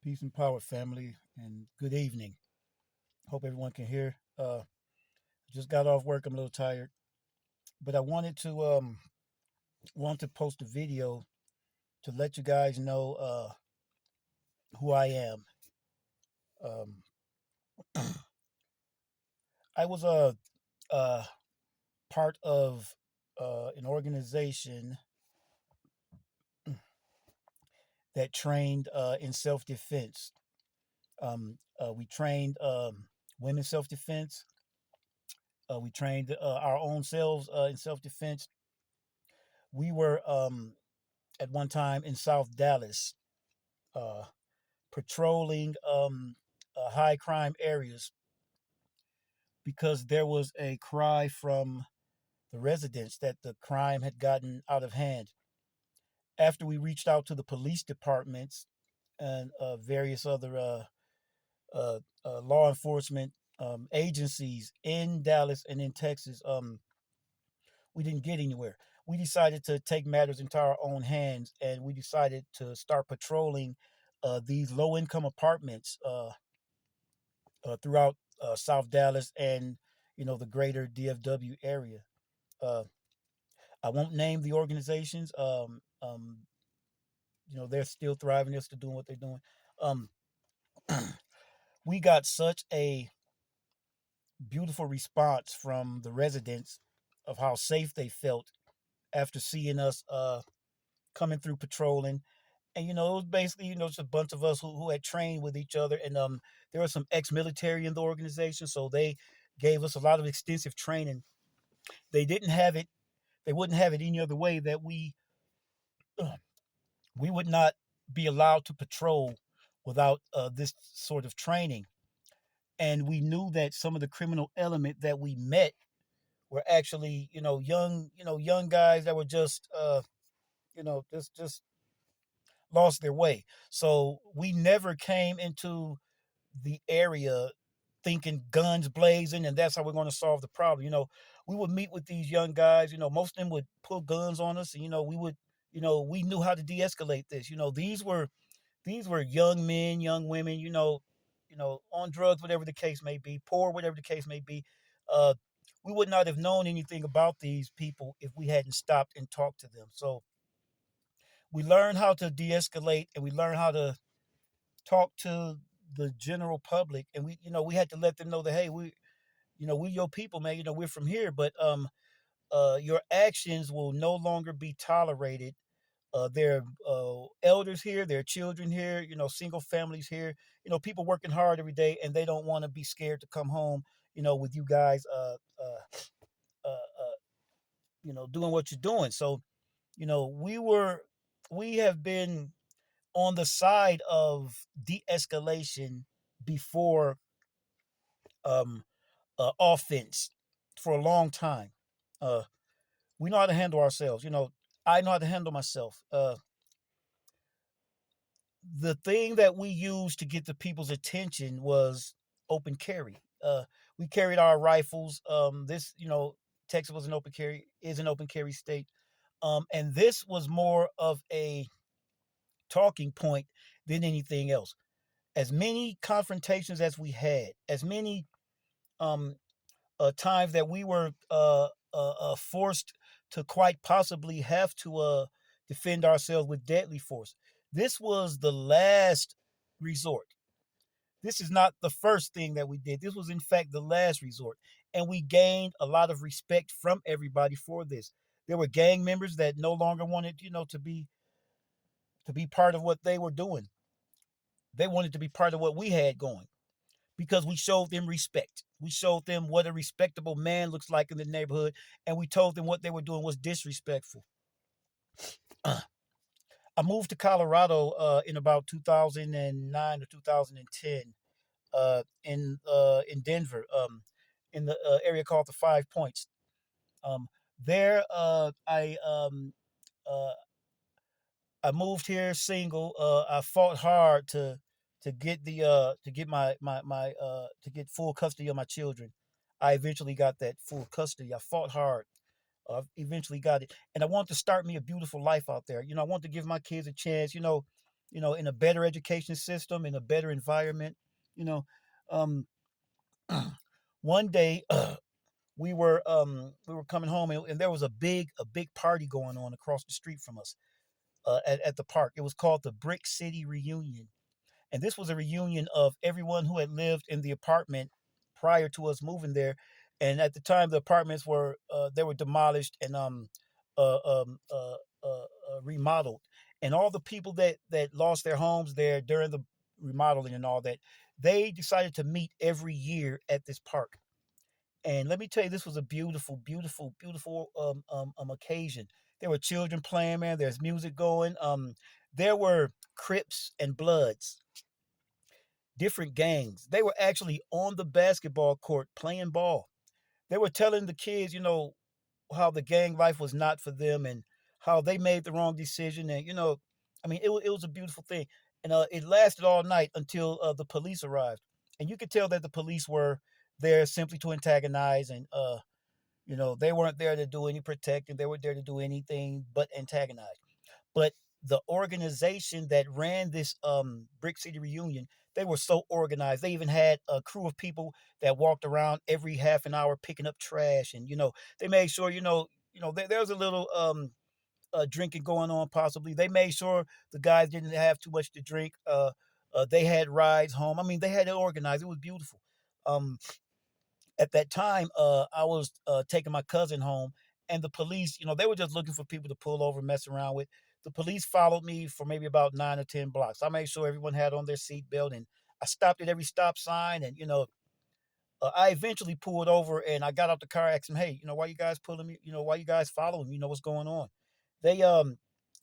Peace and power, family, and good evening. Hope everyone can hear. Just got off work. I'm a little tired, but I wanted to post a video to let you guys know who I am. Um, I was a part of an organization that trained in self defense. We trained women self defense. We trained our own selves in self defense. We were at one time in South Dallas, uh, patrolling high crime areas because there was a cry from the residents that the crime had gotten out of hand. After we reached out to the police departments and various other law enforcement agencies in Dallas and in Texas, we didn't get anywhere. We decided to take matters into our own hands, and we decided to start patrolling these low income apartments throughout South Dallas and the greater DFW area. Uh, I won't name the organizations. They're still thriving. They're still doing what they're doing. Um, we got such a beautiful response from the residents of how safe they felt after seeing us coming through patrolling. And it was basically just a bunch of us who had trained with each other, and there were some ex-military in the organization, so they gave us a lot of extensive training. They didn't have it. They wouldn't have it any other way that we would not be allowed to patrol without this sort of training. And we knew that some of the criminal element that we met were actually young guys that were just lost their way. So we never came into the area thinking guns blazing and that's how we're going to solve the problem. We would meet with these young guys. Most of them would pull guns on us, and we knew how to de-escalate this. These were young men, young women, on drugs, whatever the case may be, poor, whatever the case may be. Uh, we would not have known anything about these people if we hadn't stopped and talked to them. So we learned how to de-escalate, and we learned how to talk to the general public, and we had to let them know that, hey, we your people, man. We're from here, but your actions will no longer be tolerated. There are elders here, there are children here, single families here, people working hard every day, and they don't want to be scared to come home, with you guys, doing what you're doing. So, we have been on the side of de-escalation before um, offense for a long time. Uh, we know how to handle ourselves. I know how to handle myself. The thing that we used to get the people's attention was open carry. We carried our rifles. Texas was an open carry, is an open carry state. And this was more of a talking point than anything else. As many confrontations as we had, as many um, times that we were forced to quite possibly have to defend ourselves with deadly force. This was the last resort. This is not the first thing that we did. This was, in fact, the last resort. And we gained a lot of respect from everybody for this. There were gang members that no longer wanted, to be part of what they were doing. They wanted to be part of what we had going because we showed them respect. We showed them what a respectable man looks like in the neighborhood, and we told them what they were doing was disrespectful. I moved to Colorado in about 2009 or 2010 in Denver, in the area called the Five Points. There, uh, I moved here single. I fought hard to get to get full custody of my children. I eventually got that full custody. I fought hard. Eventually got it, and I want to start me a beautiful life out there. I want to give my kids a chance. in a better education system, in a better environment. You know, um, one day we were coming home, and there was a big party going on across the street from us at the park. It was called the Brick City Reunion, and this was a reunion of everyone who had lived in the apartment prior to us moving there. And at the time, the apartments were they were demolished and uh, um, uh, remodeled. And all the people that lost their homes there during the remodeling and all that, they decided to meet every year at this park. And let me tell you, this was a beautiful, beautiful, beautiful occasion. There were children playing, man. There's music going. There were Crips and Bloods, different gangs. They were actually on the basketball court playing ball. They were telling the kids, how the gang life was not for them and how they made the wrong decision. And, I mean, it was a beautiful thing. And it lasted all night until the police arrived. And you could tell that the police were there simply to antagonize. And, they weren't there to do any protecting. They were there to do anything but antagonize. But the organization that ran this Brick City reunion, they were so organized. They even had a crew of people that walked around every half an hour picking up trash, and they made sure there was a little drinking going on. Possibly they made sure the guys didn't have too much to drink. They had rides home. I mean, they had it organized. It was beautiful. Um, at that time, I was taking my cousin home, and the police, they were just looking for people to pull over, mess around with. The police followed me for maybe about 9 or 10 blocks. I made sure everyone had on their seatbelt, and I stopped at every stop sign. And I eventually pulled over, and I got out the car, asked them, "Hey, why you guys pulling me? Why you guys following me? What's going on?" They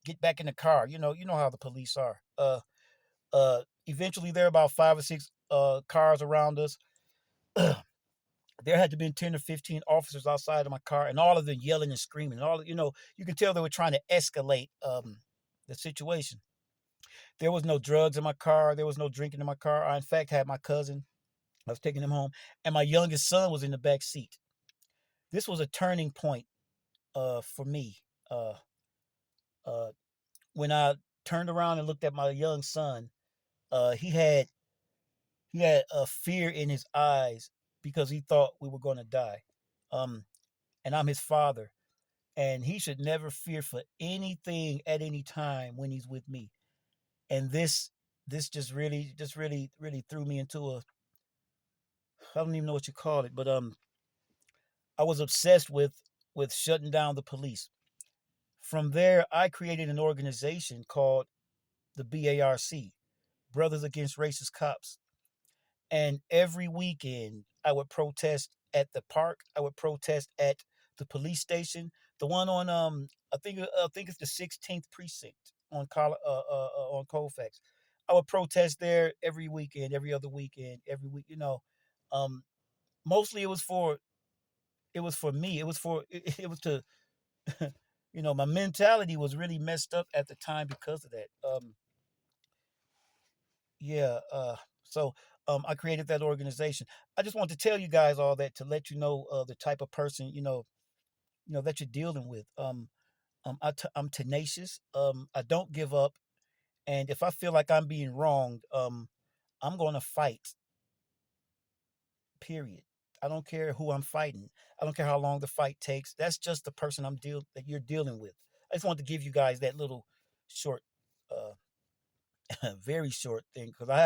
get back in the car. You know how the police are. Eventually, there are about 5 or 6 cars around us. There had to been 10 or 15 officers outside of my car, and all of them yelling and screaming. And you can tell they were trying to escalate the situation. There was no drugs in my car. There was no drinking in my car. I, in fact, had my cousin. I was taking him home, and my youngest son was in the back seat. This was a turning point for me. Uh, uh, when I turned around and looked at my young son, he had a fear in his eyes because he thought we were going to die. Um, and I'm his father, and he should never fear for anything at any time when he's with me. And this just really threw me into a, I don't even know what you call it, but I was obsessed with shutting down the police. From there, I created an organization called the BARC, Brothers Against Racist Cops. And every weekend, I would protest at the park. I would protest at the police station, the one on I think it's the 16th precinct on Colfax. I would protest there every weekend, every other weekend, every week. Um, mostly it was for me. It was to my mentality was really messed up at the time because of that. Yeah. So I created that organization. I just want to tell you guys all that to let you know the type of person that you're dealing with. I'm tenacious. I don't give up, and if I feel like I'm being wronged, I'm going to fight. Period. I don't care who I'm fighting. I don't care how long the fight takes. That's just the person that you're dealing with. I just want to give you guys that little short, very short thing because I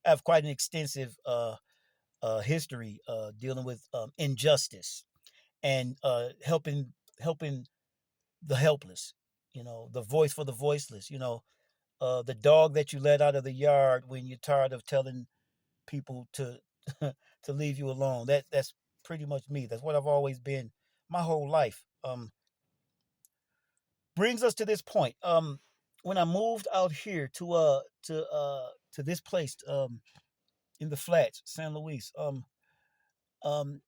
have quite an extensive history dealing with injustice and helping the helpless. The voice for the voiceless. The dog that you let out of the yard when you're tired of telling people to to leave you alone. That's pretty much me. That's what I've always been my whole life. Brings us to this point. When I moved out here to this place in the flats, San Luis. Um,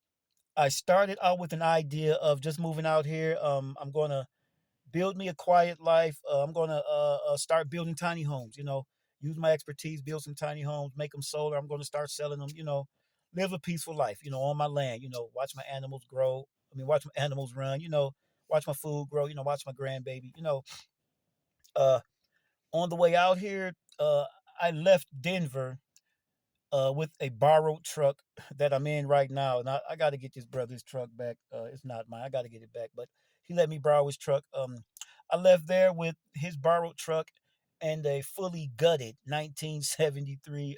I started out with an idea of just moving out here. I'm gonna build me a quiet life. I'm gonna start building tiny homes. Use my expertise, build some tiny homes, make them solar. I'm gonna start selling them. Live a peaceful life. On my land. Watch my animals grow. I mean, watch my animals run. Watch my food grow. Watch my grandbaby. Uh, on the way out here, uh, I left Denver with a borrowed truck that I'm in right now, and I got to get this brother's truck back. It's not mine. I got to get it back, but he let me borrow his truck. I left there with his borrowed truck and a fully gutted 1973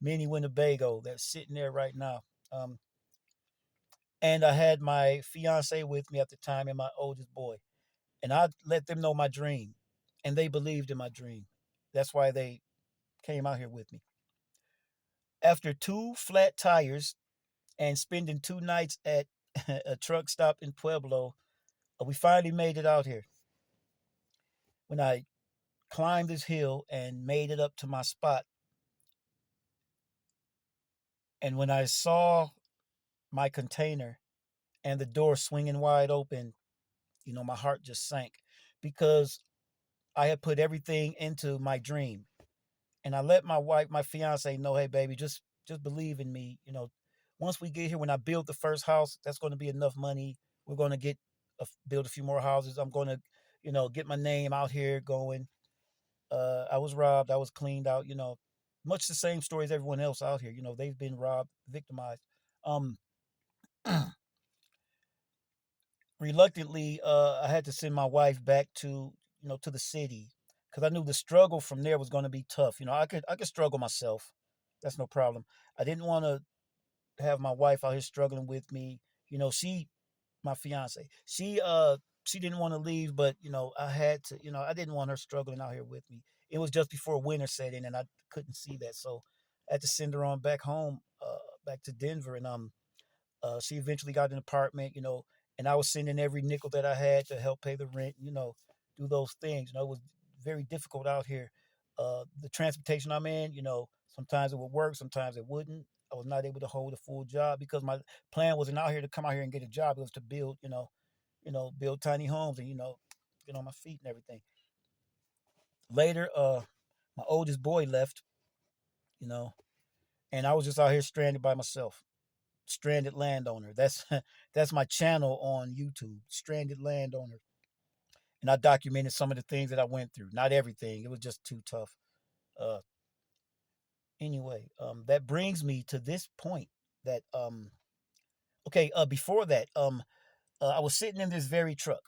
Mini Winnebago that's sitting there right now. Um, and I had my fiance with me at the time and my oldest boy, and I let them know my dream, and they believed in my dream. That's why they came out here with me. After two flat tires and spending 2 nights at a truck stop in Pueblo, we finally made it out here. When I climbed this hill and made it up to my spot, and when I saw my container and the door swinging wide open, my heart just sank because I had put everything into my dream. And I let my wife, my fiance, know, hey, baby, just believe in me. Once we get here, when I build the first house, that's going to be enough money. We're going to build a few more houses. I'm going to, get my name out here going. I was robbed. I was cleaned out. Much the same story as everyone else out here. They've been robbed, victimized. Um, Reluctantly, I had to send my wife back to the city because I knew the struggle from there was going to be tough. I could struggle myself. That's no problem. I didn't want to have my wife out here struggling with me. My fiance, she didn't want to leave, but I had to. I didn't want her struggling out here with me. It was just before winter set in, and I couldn't see that, so I had to send her on back home, back to Denver, and she eventually got an apartment, and I was sending every nickel that I had to help pay the rent, do those things. It was very difficult out here. The transportation I'm in, sometimes it would work, sometimes it wouldn't. I was not able to hold a full job because my plan wasn't out here to come out here and get a job. It was to build, build tiny homes and, get on my feet and everything. Later, my oldest boy left, you know, and I was just out here stranded by myself. Stranded Landowner. That's my channel on YouTube, Stranded Landowner. And I documented some of the things that I went through. Not everything. It was just too tough. Uh anyway, that brings me to this point that okay, before that, I was sitting in this very truck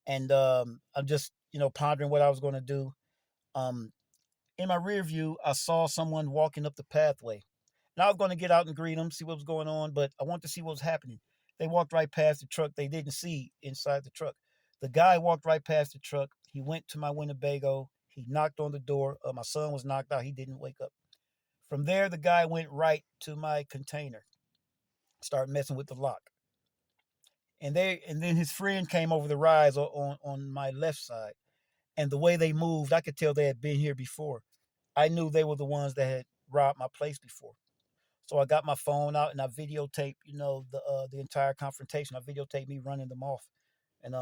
and I'm just, pondering what I was going to do. Um in my rear view, I saw someone walking up the pathway. And I was going to get out and greet them, see what was going on, but I wanted to see what was happening. They walked right past the truck. They didn't see inside the truck. The guy walked right past the truck. He went to my Winnebago. He knocked on the door. My son was knocked out. He didn't wake up. From there, the guy went right to my container, started messing with the lock. And then his friend came over the rise on my left side. And the way they moved, I could tell they had been here before. I knew they were the ones that had robbed my place before. So I got my phone out and I videotaped, the entire confrontation. I videotaped me running them off, and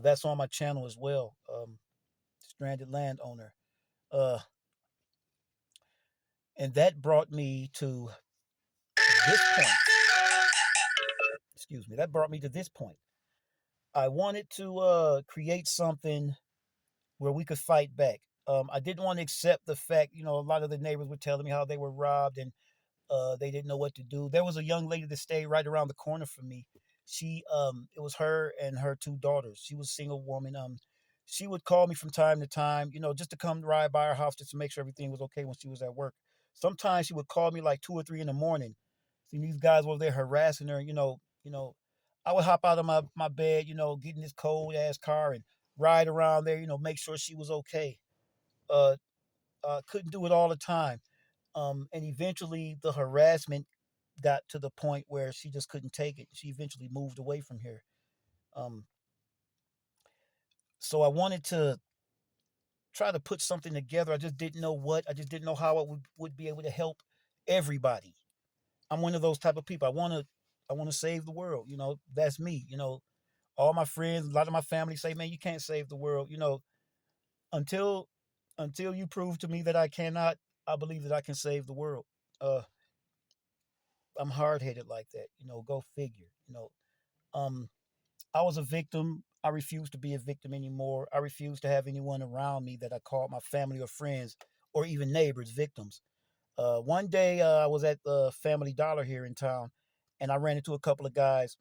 that's on my channel as well. Stranded Landowner, uh, and that brought me to this point. Excuse me. That brought me to this point. I wanted to create something where we could fight back. I didn't want to accept the fact, a lot of the neighbors were telling me how they were robbed and they didn't know what to do. There was a young lady that stayed right around the corner from me. It was her and her two daughters. She was a single woman. She would call me from time to time, just to come ride by her house just to make sure everything was okay when she was at work. Sometimes she would call me like 2 or 3 in the morning. See, these guys were there harassing her. I would hop out of my bed, get in this cold ass car and ride around there, make sure she was okay. Uh, couldn't do it all the time. And eventually the harassment got to the point where she just couldn't take it. She eventually moved away from here. Um, so I wanted to try to put something together. I just didn't know what. I just didn't know how I would be able to help everybody. I'm one of those type of people. I want to save the world. That's me. All my friends, a lot of my family say, "Man, you can't save the world." Until until you prove to me that I cannot, I believe that I can save the world. Uh, I'm hard headed like that. Go figure. Um, I was a victim I refuse to be a victim anymore. I refuse to have anyone around me that I call my family or friends or even neighbors victims. One day I was at the Family Dollar here in town, and I ran into a couple of guys,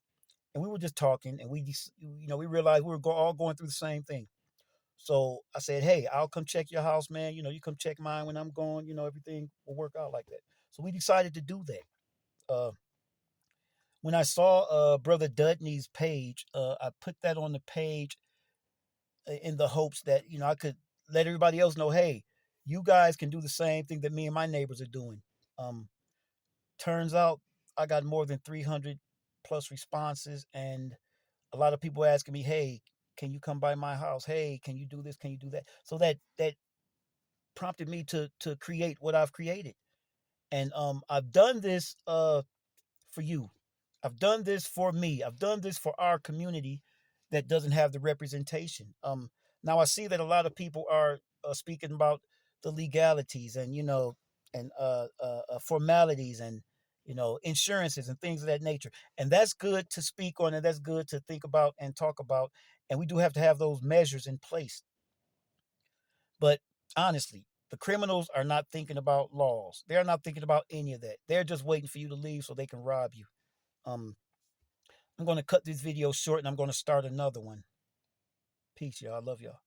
and we were just talking, and we realized we were all going through the same thing. So I said, "Hey, I'll come check your house, man. You come check mine when I'm gone. Everything will work out like that." So we decided to do that. Uh, when I saw Brother Dudney's page, I put that on the page in the hopes that I could let everybody else know, hey, you guys can do the same thing that me and my neighbors are doing. Um, Turns out I got more than 300 plus responses, and a lot of people asking me, hey, can you come by my house? Hey, can you do this? Can you do that? So that prompted me to create what I've created, and I've done this for you. I've done this for me. I've done this for our community that doesn't have the representation. Now I see that a lot of people are speaking about the legalities and formalities and insurances and things of that nature, and that's good to speak on and that's good to think about and talk about. And we do have to have those measures in place. But honestly, the criminals are not thinking about laws. They're not thinking about any of that. They're just waiting for you to leave so they can rob you. Um, I'm going to cut this video short and I'm going to start another one. Peace, y'all. I love y'all.